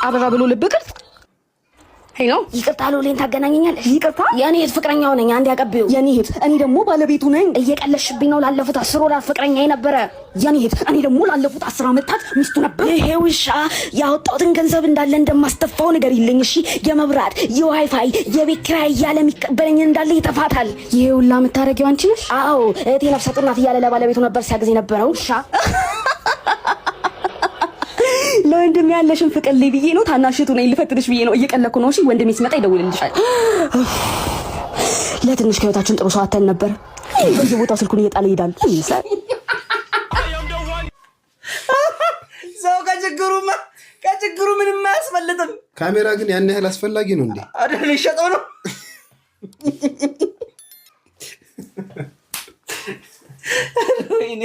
አበባ ብሎ ልብ ቅርጽ ሄሎ ይቅርታ ሎሌን ታገናኘኛለሽ? ይቅርታ የኔ እህት ፍቅረኛው ነኝ። አንድ ያቀብዩ የኔ እህት እኔ ደግሞ ባለቤቱ ነኝ። እየቀለሽብኝ ነው። ላለፉት 10 ወራት ፍቅረኛ የነበረ የኔ እህት እኔ ደግሞ ላለፉት 10 ዓመታት ሚስቱ ነበር። ይሄ ውሻ ያወጣሁትን ገንዘብ እንዳለ እንደማስተፋው ነገር ይለኝ። እሺ የመብራት የዋይፋይ የቤት ኪራይ እያለ የሚቀበለኝ እንዳለ ይተፋታል። ይሄ ሁላ የምታረጊው አንቺ ነሽ? አዎ እህቴ ነፍሰ ጡር ናት እያለ ለባለቤቱ ነበር ሲያግዝ የነበረው ውሻ። ለወንድም ያለሽን ፍቅር ላይ ብዬ ነው። ታናሽቱ ነኝ ልፈትንሽ ብዬ ነው። እየቀለኩ ነው። እሺ ወንድሜ ሲመጣ ይደውልልሻል። ለትንሽ ከህይወታችን ጥሩ ሰው አተን ነበር። በየቦታው ስልኩን እየጣለ ይሄዳል። ሰው ከችግሩ ምንም አያስፈልጥም። ካሜራ ግን ያን ያህል አስፈላጊ ነው እንዴ? አይደል? ይሸጠው ነው። ወይኔ